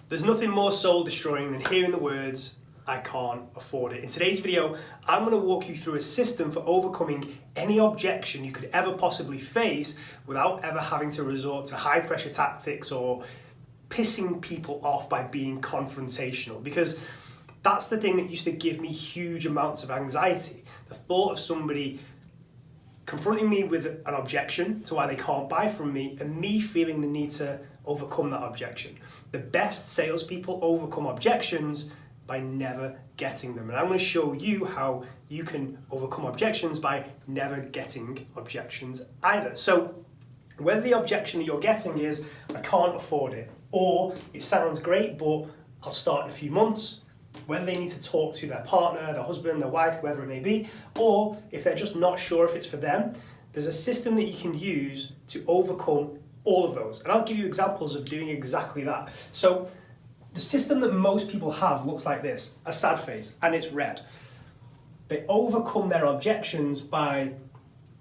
There's nothing more soul destroying than hearing the words, "I can't afford it." In today's video, I'm going to walk you through a system for overcoming any objection you could ever possibly face without ever having to resort to high pressure tactics or pissing people off by being confrontational, because that's the thing that used to give me huge amounts of anxiety. The thought of somebody confronting me with an objection to why they can't buy from me and me feeling the need to overcome that objection. The best salespeople overcome objections by never getting them. And I'm going to show you how you can overcome objections by never getting objections either. So whether the objection that you're getting is, "I can't afford it," or "it sounds great, but I'll start in a few months," whether they need to talk to their partner, their husband, their wife, whoever it may be, or if they're just not sure if it's for them, there's a system that you can use to overcome all of those. And I'll give you examples of doing exactly that. So the system that most people have looks like this, a sad face, and it's red. They overcome their objections by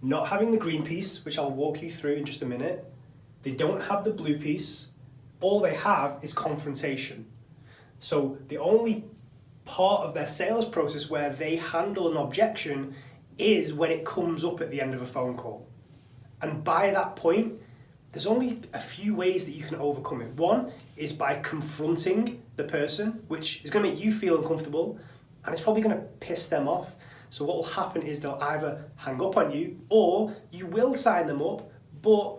not having the green piece, which I'll walk you through in just a minute. They don't have the blue piece. All they have is confrontation. So the only part of their sales process where they handle an objection is when it comes up at the end of a phone call. And by that point, there's only a few ways that you can overcome it. One is by confronting the person, which is going to make you feel uncomfortable, and it's probably going to piss them off. So what will happen is they'll either hang up on you, or you will sign them up, but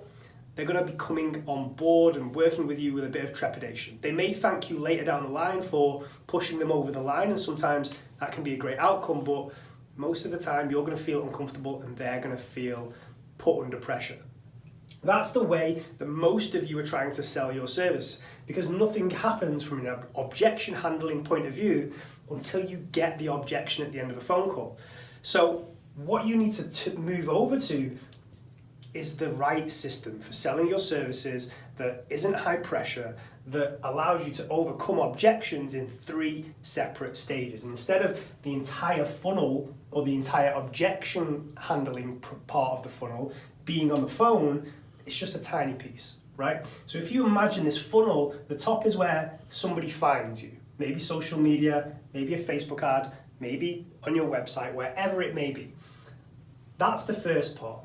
they're going to be coming on board and working with you with a bit of trepidation. They may thank you later down the line for pushing them over the line, and sometimes that can be a great outcome, but most of the time you're going to feel uncomfortable and they're going to feel put under pressure. That's the way that most of you are trying to sell your service, because nothing happens from an objection handling point of view until you get the objection at the end of a phone call. So what you need to move over to is the right system for selling your services that isn't high pressure, that allows you to overcome objections in 3 separate stages. And instead of the entire funnel or the entire objection handling part of the funnel being on the phone, it's just a tiny piece, right? So if you imagine this funnel, the top is where somebody finds you, maybe social media, maybe a Facebook ad, maybe on your website, wherever it may be. That's the first part.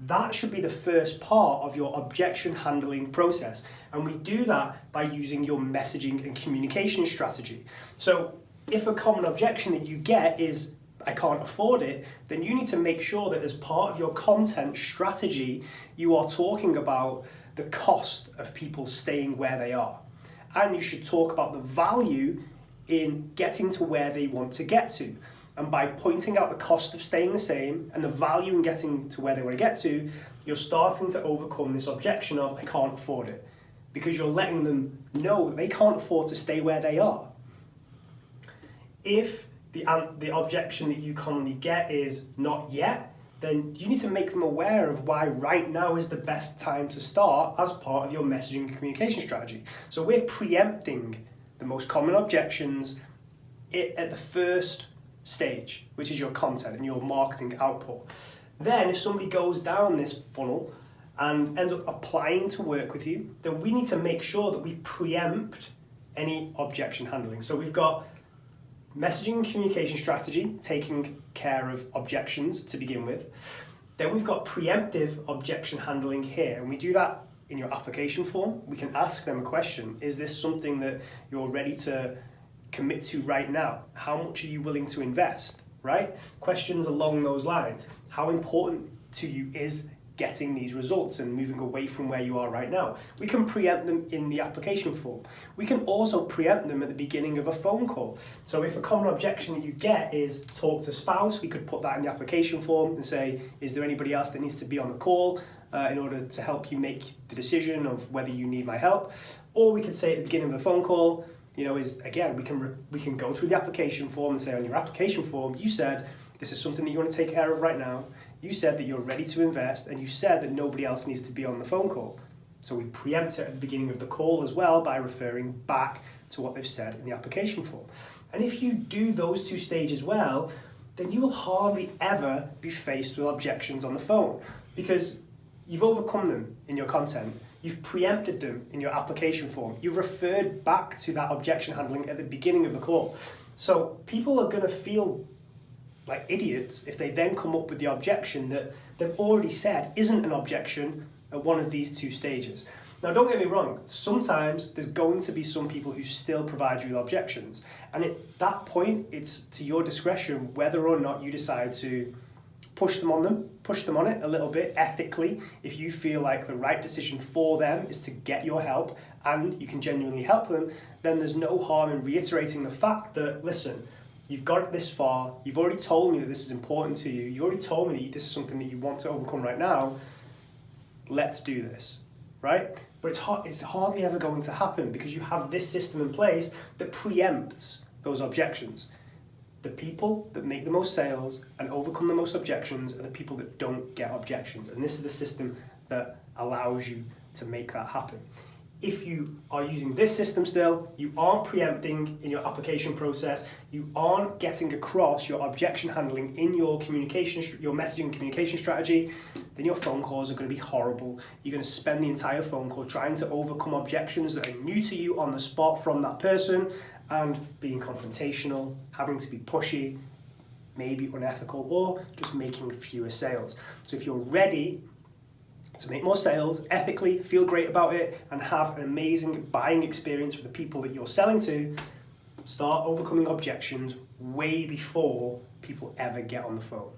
That should be the first part of your objection handling process. And we do that by using your messaging and communication strategy. So if a common objection that you get is, "I can't afford it," then you need to make sure that as part of your content strategy, you are talking about the cost of people staying where they are. And you should talk about the value in getting to where they want to get to. And by pointing out the cost of staying the same and the value in getting to where they want to get to, you're starting to overcome this objection of, "I can't afford it," because you're letting them know that they can't afford to stay where they are. If the objection that you commonly get is "not yet," then you need to make them aware of why right now is the best time to start as part of your messaging and communication strategy. So we're preempting the most common objections at the first stage, which is your content and your marketing output. Then if somebody goes down this funnel and ends up applying to work with you, then we need to make sure that we preempt any objection handling. So we've got messaging and communication strategy, taking care of objections to begin with. Then we've got preemptive objection handling here, and we do that in your application form. We can ask them a question. Is this something that you're ready to commit to right now? How much are you willing to invest, right? Questions along those lines. How important to you is getting these results and moving away from where you are right now? We can preempt them in the application form. We can also preempt them at the beginning of a phone call. So if a common objection that you get is talk to spouse, we could put that in the application form and say, is there anybody else that needs to be on the call in order to help you make the decision of whether you need my help? Or we could say at the beginning of the phone call, we can go through the application form and say, on your application form, you said this is something that you want to take care of right now. You said that you're ready to invest, and you said that nobody else needs to be on the phone call. So we preempt it at the beginning of the call as well by referring back to what they've said in the application form. And if you do those 2 stages well, then you will hardly ever be faced with objections on the phone, because you've overcome them in your content. You've preempted them in your application form. You've referred back to that objection handling at the beginning of the call. So people are going to feel like idiots if they then come up with the objection that they've already said isn't an objection at one of these two stages. Now, don't get me wrong, sometimes there's going to be some people who still provide you with objections. And at that point, it's to your discretion whether or not you decide to push them on it a little bit ethically. If you feel like the right decision for them is to get your help and you can genuinely help them, then there's no harm in reiterating the fact that, listen, you've got it this far, you've already told me that this is important to you, you already told me that this is something that you want to overcome right now, let's do this, right? But it's hardly ever going to happen because you have this system in place that preempts those objections. The people that make the most sales and overcome the most objections are the people that don't get objections. And this is the system that allows you to make that happen. If you are using this system still, you aren't preempting in your application process, you aren't getting across your objection handling in your communication, your messaging communication strategy, then your phone calls are going to be horrible. You're going to spend the entire phone call trying to overcome objections that are new to you on the spot from that person, and being confrontational, having to be pushy, maybe unethical, or just making fewer sales. So if you're ready to make more sales, ethically, feel great about it, and have an amazing buying experience for the people that you're selling to, start overcoming objections way before people ever get on the phone.